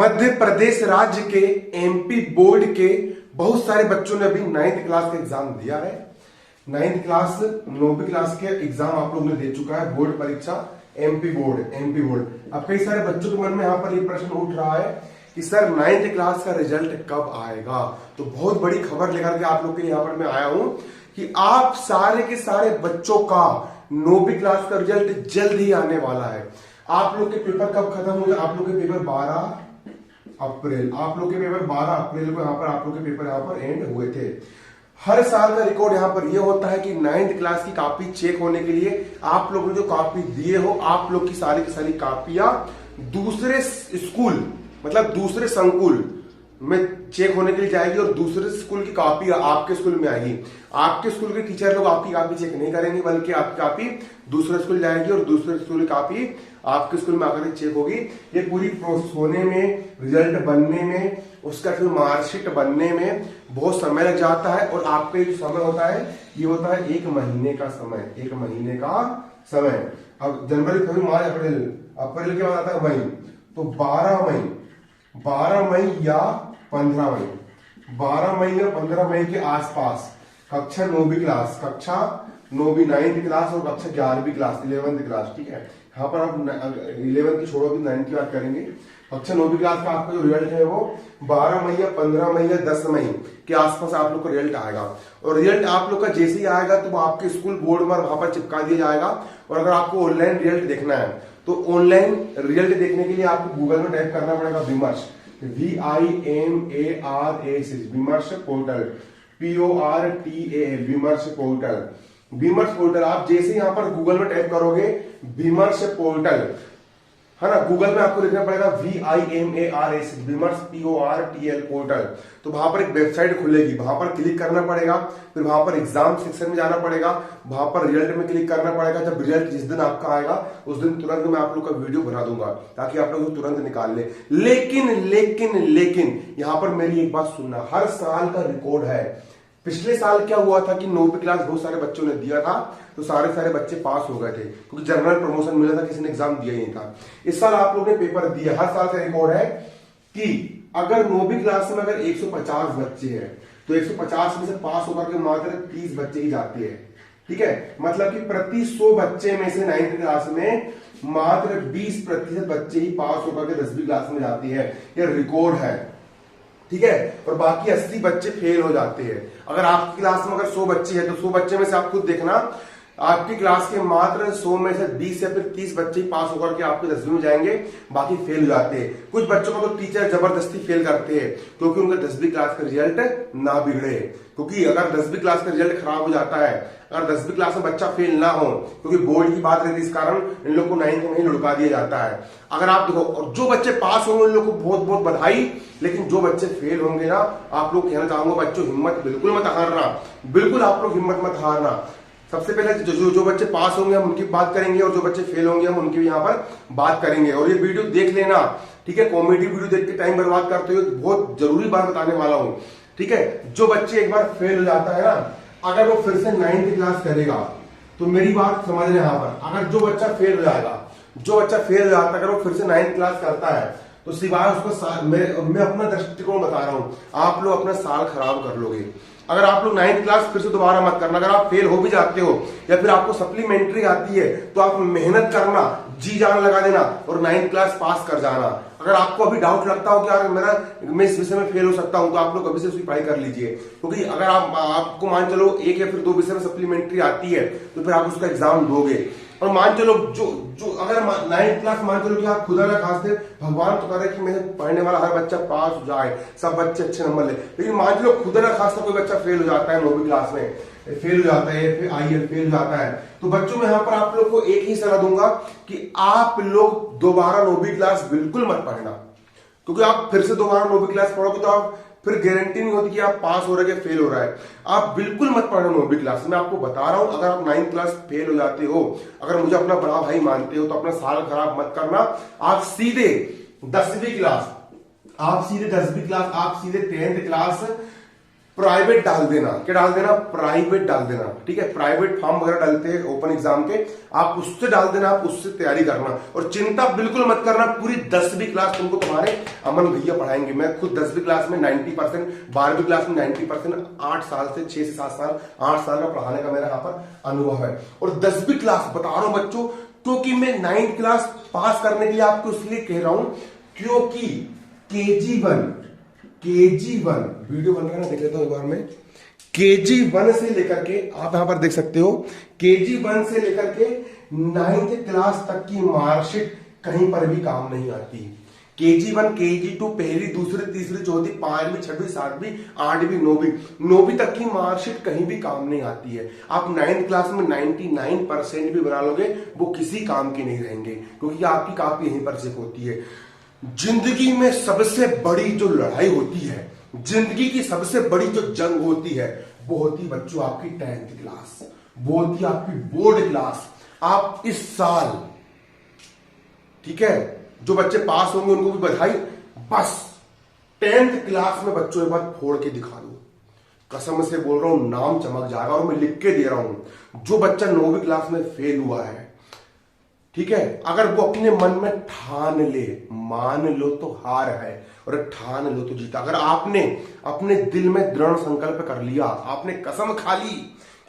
मध्य प्रदेश राज्य के MP board के बहुत सारे बच्चों ने अभी 9th क्लास का एग्जाम दिया है। 9th क्लास 9वीं क्लास के एग्जाम आप लोगों ने दे चुका है, बोर्ड परीक्षा एमपी बोर्ड। अब कई सारे बच्चों के मन में यहाँ पर ये प्रश्न उठ रहा है कि सर 9th क्लास का रिजल्ट कब आएगा। तो बहुत बड़ी खबर लेकर के आप लोग के यहाँ पर मैं आया हूं कि आप सारे के सारे बच्चों का 9वीं क्लास का रिजल्ट जल्द ही आने वाला है। आप लोग के पेपर कब खत्म हुए? आप लोग के पेपर 12 अप्रैल, आप लोग के पेपर 12 अप्रैल को यहाँ पर आप लोग के पेपर यहाँ पर एंड हुए थे। हर साल का रिकॉर्ड यहाँ पर ये होता है कि 9th क्लास की कॉपी चेक होने के लिए आप लोग ने जो कॉपी दिए हो, आप लोग की सारी कॉपियां दूसरे स्कूल मतलब दूसरे संकुल में चेक होने के लिए जाएगी और दूसरे स्कूल की कॉपी आपके स्कूल में आएगी। आपके स्कूल के टीचर लोग आपकी कॉपी चेक नहीं करेंगे, बल्कि आपकी कॉपी दूसरे स्कूल जाएगी और दूसरे स्कूल की कॉपी आपके स्कूल में आकर चेक होगी। ये पूरी प्रोसेस होने में, रिजल्ट बनने में, उसका फिर मार्कशीट बनने में बहुत समय लग जाता है। और आपका जो समय होता है ये होता है 1 महीने का समय, 1 महीने का समय। अब जनवरी, फरवरी, मार्च, अप्रैल के बाद आता है मई, तो 12 मई या 15 मई, 12 मई या 15 मई के आसपास कक्षा 9वीं क्लास, कक्षा 9वीं 9th क्लास और कक्षा 11वीं क्लास 11th क्लास, ठीक है। यहाँ पर आप 11 की छोड़ो, 9th की बात करेंगे। कक्षा 9वीं क्लास का आपका जो रिजल्ट है वो 12 मई या 15 मई या 10 मई के आसपास आप लोग का रिजल्ट आएगा। और रिजल्ट आप लोग का जैसे ही आएगा तो आपके स्कूल बोर्ड पर वहां पर चिपका दिया जाएगा। और अगर आपको ऑनलाइन रिजल्ट देखना है तो ऑनलाइन रिजल्ट देखने के लिए आपको गूगल में टाइप करना पड़ेगा विमर्श, VIMARS, विमर्श पोर्टल, PORTA, विमर्श पोर्टल। विमर्श पोर्टल आप जैसे यहां पर गूगल में टाइप करोगे विमर्श पोर्टल, है ना, गूगल में आपको लिखना पड़ेगा VIMARS, विमर्श PORTL पोर्टल। तो वहां पर एक वेबसाइट खुलेगी, वहां पर क्लिक करना पड़ेगा, फिर वहां पर एग्जाम सेक्शन में जाना पड़ेगा, वहां पर रिजल्ट में क्लिक करना पड़ेगा। जब रिजल्ट जिस दिन आपका आएगा उस दिन तुरंत मैं आप लोग का वीडियो बना दूंगा ताकि आप लोग तुरंत निकाल ले। लेकिन यहां पर मेरी एक बात सुनना, हर साल का रिकॉर्ड है। पिछले साल क्या हुआ था कि 9वीं क्लास बहुत सारे बच्चों ने दिया था तो सारे बच्चे पास हो गए थे क्योंकि जनरल प्रमोशन मिला था, किसी ने एग्जाम दिया ही नहीं था। इस साल आप लोगों ने पेपर दिया। हर साल का रिकॉर्ड है कि अगर 9वीं क्लास में अगर 150 बच्चे हैं तो 150 में से पास होकर के मात्र 30 बच्चे ही जाते हैं, ठीक है। मतलब कि प्रति 100 बच्चे में से 9th क्लास में मात्र 20% बच्चे ही पास होकर के 10वीं क्लास में जाते हैं। यह रिकॉर्ड है, ठीक है। और बाकी 80 बच्चे फेल हो जाते हैं। अगर आपकी क्लास में अगर 100 बच्चे हैं तो 100 बच्चे में से आप खुद देखना, आपकी क्लास के मात्र 100 में से 20 या फिर 30 बच्चे ही पास होकर के आपके 10वीं में जाएंगे, बाकी फेल हो जाते हैं। कुछ बच्चों को तो टीचर जबरदस्ती फेल करते हैं क्योंकि उनका 10वीं क्लास का रिजल्ट ना बिगड़े। क्योंकि अगर 10वीं क्लास का रिजल्ट खराब हो जाता है, अगर 10वीं क्लास में बच्चा फेल ना हो, क्योंकि बोर्ड की बात रहती है, इस कारण इन लोग को 9th में ही लुढ़का दिया जाता है। अगर आप देखो, और जो बच्चे पास होंगे उन लोग को बहुत बहुत बधाई, लेकिन जो बच्चे फेल होंगे ना, आप लोग कहना चाहूंगा बच्चों हिम्मत बिल्कुल मत हारना, बिल्कुल आप लोग हिम्मत मत हारना। सबसे पहले जो बच्चे पास होंगे हम उनकी बात करेंगे और जो बच्चे फेल होंगे हम उनकी यहाँ पर बात करेंगे। और ये वीडियो देख लेना, ठीक है। कॉमेडी वीडियो देख के टाइम बर्बाद करते हुए बहुत जरूरी बात बताने वाला हूं, ठीक है। जो बच्चे एक बार फेल हो जाता है ना, अगर वो फिर से 9th क्लास करेगा तो मेरी बात समझ लें यहाँ पर, अगर जो बच्चा फेल हो जाएगा, जो बच्चा फेल हो जाता है, अगर वो फिर से 9th क्लास करता है तो सिवाय उसको मैं अपना दृष्टिकोण बता रहा हूं, आप लोग अपना साल खराब कर लोगे। अगर आप लोग 9th क्लास फिर से दोबारा मत करना। अगर आप फेल हो भी जाते हो या फिर आपको सप्लीमेंट्री आती है तो आप मेहनत करना, जी जान लगा देना और 9th क्लास पास कर जाना। अगर आपको अभी डाउट लगता हो कि यार मैं इस विषय में फेल हो सकता हूं तो आप लोग अभी से उसकी पढ़ाई कर लीजिए। क्योंकि अगर आपको मान चलो 1 या फिर 2 विषय में सप्लीमेंट्री आती है तो फिर आप उसका एग्जाम दोगे। और मान चलो जो अगर 9th क्लास मान चलो कि आप खुदा ना खास दे, भगवान तो करे कि मेरे पढ़ने वाला हर बच्चा पास हो जाए, सब बच्चे अच्छे नंबर ले, लेकिन मान चलो खुदा ना खास कोई बच्चा फेल हो जाता है, 9वीं क्लास में फेल हो जाता है, फिर IELTS फेल हो जाता है, तो बच्चों में यहाँ पर आप लोग को एक ही सलाह दूंगा कि आप लोग दोबारा 9वीं क्लास बिल्कुल मत पढ़ना। क्योंकि आप फिर से दोबारा 9वीं क्लास पढ़ोगे तो आप फिर गारंटी नहीं होती कि आप पास हो रहे हैं फेल हो रहा है। आप बिल्कुल मत पढ़ना 9वीं क्लास। मैं आपको बता रहा हूं, अगर आप 9th क्लास फेल हो जाते हो, अगर मुझे अपना बड़ा भाई मानते हो तो अपना साल खराब मत करना। आप सीधे 10वीं क्लास, आप सीधे 10वीं क्लास, आप सीधे 10th क्लास प्राइवेट डाल देना। क्या डाल देना? प्राइवेट डाल देना। ठीक है, प्राइवेट फॉर्म वगैरह डालते हैं ओपन एग्जाम के, आप उससे डाल देना, आप उससे तैयारी करना। और चिंता बिल्कुल मत करना, पूरी 10वीं क्लास तुमको तुम्हारे अमन भैया पढ़ाएंगे। मैं खुद 10वीं क्लास में 90%, 12वीं क्लास में 90%, 8 साल से 6 से 7 साल 8 साल का पढ़ाने का मेरा यहाँ पर अनुभव है। और 10वीं क्लास बता रहा हूं बच्चों, क्योंकि मैं 9th क्लास पास करने के लिए आपको इसलिए कह रहा हूं, क्योंकि KG1 वीडियो बन रहा है ना, देख लेता हूं एक बार में। KG1 से लेकर के आप यहां पर देख सकते हो, KG1 से लेकर के 9th क्लास तक की मार्कशीट कहीं पर भी काम नहीं आती। KG1, KG2, पहली, दूसरी, तीसरी, चौथी, 5वीं, 6वीं, 7वीं, 8वीं, 9वीं तक की मार्कशीट कहीं भी काम नहीं आती है। आप 9th क्लास में 99% भी बना लोगे, वो किसी काम की नहीं रहेंगे, क्योंकि आपकी कॉपी यहीं पर चेक होती है। जिंदगी में सबसे बड़ी जो लड़ाई होती है, जिंदगी की सबसे बड़ी जो जंग होती है, वो होती बच्चों आपकी 10th क्लास, वो होती आपकी बोर्ड क्लास। आप इस साल, ठीक है, जो बच्चे पास होंगे उनको भी बधाई, बस 10th क्लास में बच्चों एक बार फोड़ के दिखा दो, कसम से बोल रहा हूं, नाम चमक जाएगा। और मैं लिख के दे रहा हूं, जो बच्चा 9वीं क्लास में फेल हुआ है, ठीक है, अगर वो अपने मन में ठान ले, मान लो तो हार है, और ठान लो तो जीता। अगर आपने अपने दिल में दृढ़ संकल्प कर लिया, आपने कसम खा ली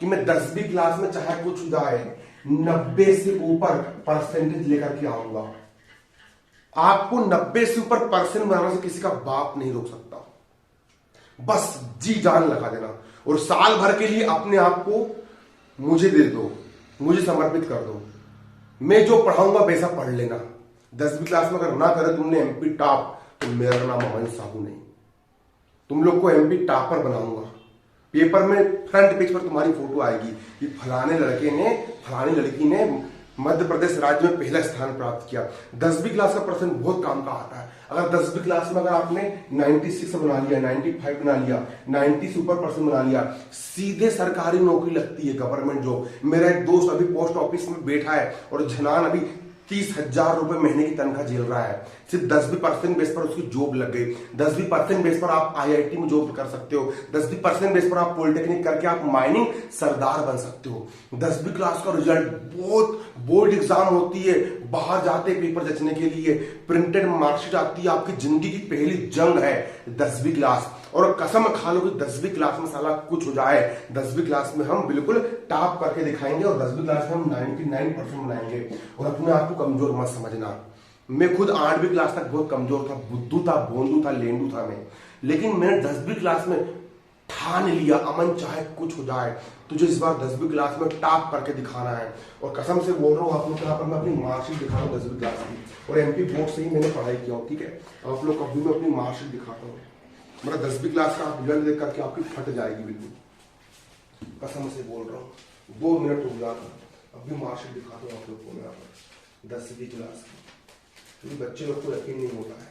कि मैं 10वीं क्लास में चाहे कुछ हो जाए 90 से ऊपर परसेंटेज लेकर के आऊंगा, आपको 90 से ऊपर परसेंट बनाने से किसी का बाप नहीं रोक सकता। बस जी जान लगा देना, और साल भर के लिए अपने आप को मुझे दे दो, मुझे समर्पित कर दो। मैं जो पढ़ाऊंगा वैसा पढ़ लेना। 10वीं क्लास में अगर ना करे तुमने MP टॉप, तो मेरा नाम अमन साहू नहीं, तुम लोग को MP टॉपर बनाऊंगा। पेपर में फ्रंट पेज पर तुम्हारी फोटो आएगी कि फलाने लड़के ने, फलानी लड़की ने मध्य प्रदेश राज्य में पहला स्थान प्राप्त किया। 10वीं क्लास का परसेंट बहुत काम का आता है। अगर 10वीं क्लास में अगर आपने 96 बना लिया, 95 बना लिया, 90 से ऊपर परसेंट बना लिया, सीधे सरकारी नौकरी लगती है, गवर्नमेंट जॉब। मेरा एक दोस्त अभी पोस्ट ऑफिस में बैठा है और झनान अभी 30,000 रुपए महीने की तनख्वाह झेल रहा है, सिर्फ 10% बेस पर उसकी जॉब लग गई। 10% बेस पर आप IIT में जॉब कर सकते हो, 10% बेस पर आप पॉलिटेक्निक करके आप माइनिंग सरदार बन सकते हो। 10वीं क्लास का रिजल्ट बहुत, बोर्ड एग्जाम होती है, बाहर जाते पेपर जचने के लिए, प्रिंटेड मार्कशीट आती है, आपकी जिंदगी की पहली जंग है 10वीं क्लास। और कसम खा लो कि 10वीं क्लास में साला कुछ हो जाए, 10वीं क्लास में हम बिल्कुल टॉप करके दिखाएंगे, और 10वीं क्लास में हम 99% बनाएंगे। और अपने आप को कमजोर मत समझना। मैं खुद 8वीं क्लास तक बहुत कमजोर था, बुद्धू था, भोंदू था, लेंडू था मैं, लेकिन मैंने 10वीं क्लास में ठान लिया, अमन चाहे कुछ हो जाए, तुझे इस बार 10वीं क्लास में टॉप करके दिखाना है। और कसम से बोल रहा हूँ आप लोग यहाँ पर, मैं अपनी मार्कशीट दिखा रहा हूँ 10वीं क्लास की, और MP बोर्ड से ही मैंने पढ़ाई किया हूँ, ठीक है। आप लोग कभी मैं अपनी मार्कशीट दिखाता हूँ, मेरा 10वीं क्लास का आप रिजल्ट देख करके आपकी फट जाएगी बिल्कुल, कसम से बोल रहा हूँ। 2 मिनट हो गया, अभी मार्कशीट दिखाता हूँ आप लोग को मैं यहाँ पर 10वीं क्लास की, क्योंकि बच्चे लोग को यकीन नहीं होता है।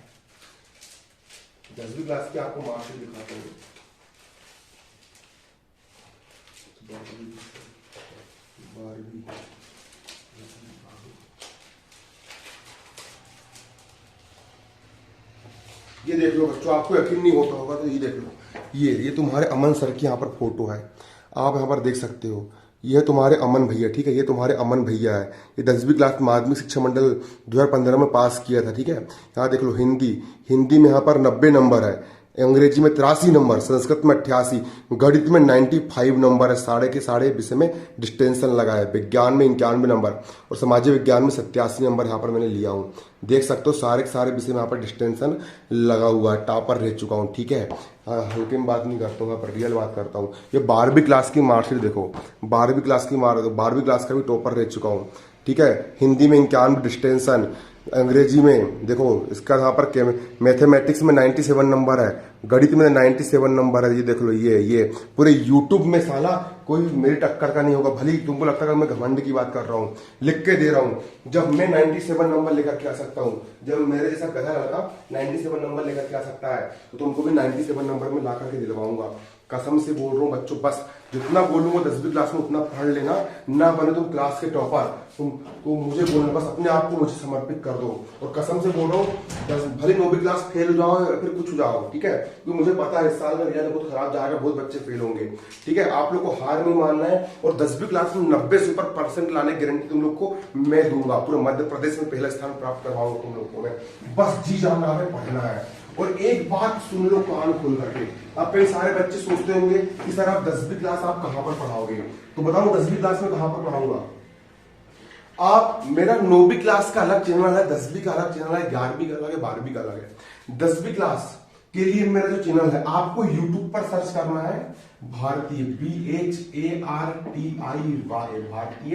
10वीं क्लास की आपको मार्कशीट दिखाता हूँ। ये देख लो बच्चों, आपको यकीन नहीं होता होगा तो ये देख लो, ये तुम्हारे अमन सर की यहाँ पर फोटो है, आप यहाँ पर देख सकते हो। ये तुम्हारे अमन भैया, ठीक है, ये तुम्हारे अमन भैया है। ये 10वीं क्लास माध्यमिक शिक्षा मंडल 2015 में पास किया था, ठीक है। यहाँ देख लो, हिंदी में यहाँ पर 90 नंबर है, अंग्रेजी में 83 नंबर, संस्कृत में 88, गणित में 95 नंबर है, साढ़े के साढ़े विषय में डिस्टेंशन लगा है, विज्ञान में 91 नंबर, और सामाजिक विज्ञान में 87 नंबर यहाँ पर मैंने लिया हूँ। देख सकते हो सारे के सारे विषय में यहाँ पर डिस्टेंशन लगा हुआ है, टॉपर रह चुका हूँ, ठीक है। हल्के में बात नहीं करता हूँ, यहाँ पर रियल बात करता हूँ। ये 12वीं क्लास की मार्कशीट देखो, 12वीं क्लास की 12वीं क्लास का भी टॉपर रह चुका हूँ, ठीक है। हिंदी में 91 डिस्टेंशन, अंग्रेजी में देखो इसका यहाँ पर मैथमेटिक्स में 97 नंबर है, गणित में 97 नंबर है। ये देख लो, ये पूरे यूट्यूब में साला कोई मेरी टक्कर का नहीं होगा। भले ही तुमको लगता है मैं घमंड की बात कर रहा हूँ, लिख के दे रहा हूँ। जब मैं 97 नंबर लेकर के आ सकता हूँ, जब मेरे जैसा गधा लड़का 97 नंबर लेकर के आ सकता है, तो तुमको भी 97 नंबर में ला करके दिलवाऊंगा। कसम से बोल रहा हूँ बच्चों, बस जितना बोलूंगा 10वीं क्लास में उतना पढ़ लेना, ना बने तुम क्लास के टॉपर, तुम मुझे बोलना, बस अपने आप को मुझे समर्पित कर दो। और कसम से बोल रहा हूँ, भले 9वीं क्लास फेल हो जाओ या फिर कुछ हो जाओ, ठीक है, क्योंकि मुझे पता है इस साल का रिजल्ट बहुत खराब जाएगा, बहुत बच्चे फेल होंगे, ठीक है। आप लोग को हार नहीं मानना है, और 10वीं क्लास में 90 से ऊपर परसेंट लाने की गारंटी तुम लोग को मैं दूंगा। पूरे मध्य प्रदेश में पहला स्थान प्राप्त करवाऊंगा तुम लोग को मैं, बस जी जान है, पढ़ना है। और एक बात सुन लो कान खोल करके, अब कई सारे बच्चे सोचते होंगे कि सर आप 10वीं क्लास आप कहां पर पढ़ाओगे, तो बताऊं 10वीं क्लास में कहां पर पढ़ाऊंगा। आप, मेरा 9वीं क्लास का अलग चैनल है, 10वीं का अलग चैनल है, 11वीं का अलग है, 12वीं का अलग है। 10वीं क्लास के लिए मेरा जो चैनल है, आपको यूट्यूब पर सर्च करना है भारतीय, BHARTIY, भारतीय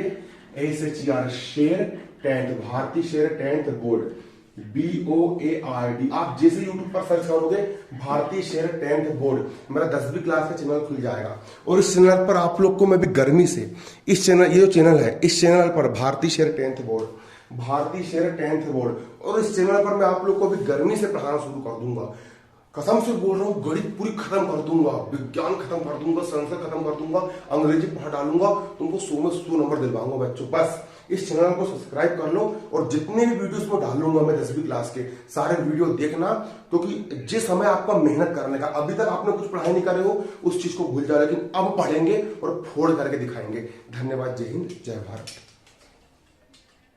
SHER, शेर 10th, भारतीय शेर 10th बोर्ड, BOARD। आप जैसे यूट्यूब पर सर्च करोगे भारतीय शेर 10th बोर्ड, मेरा 10वीं क्लास का चैनल खुल जाएगा। और इस चैनल पर आप लोग को मैं भी गर्मी से, इस चैनल, ये जो चैनल है, इस चैनल पर भारतीय शेर 10th बोर्ड, भारतीय शेर 10th बोर्ड, और इस चैनल पर मैं आप लोग को भी गर्मी से पढ़ाना शुरू कर दूंगा। कसम से बोल रहा हूँ, गणित पूरी खत्म कर दूंगा, विज्ञान खत्म कर दूंगा, संस्कृत खत्म कर दूंगा, अंग्रेजी पढ़ा डालूंगा, तुमको 100 में 100 नंबर दिलवाऊंगा बच्चों। बस इस चैनल को सब्सक्राइब कर लो, और जितने भी वीडियोस में डालूंगा मैं 10वीं क्लास के, सारे वीडियो देखना, क्योंकि जिस समय आपका मेहनत करने का, अभी तक आपने कुछ पढ़ाई नहीं करे हो उस चीज को भूल जाओ, लेकिन अब पढ़ेंगे और फोड़ करके दिखाएंगे। धन्यवाद, जय हिंद, जय भारत।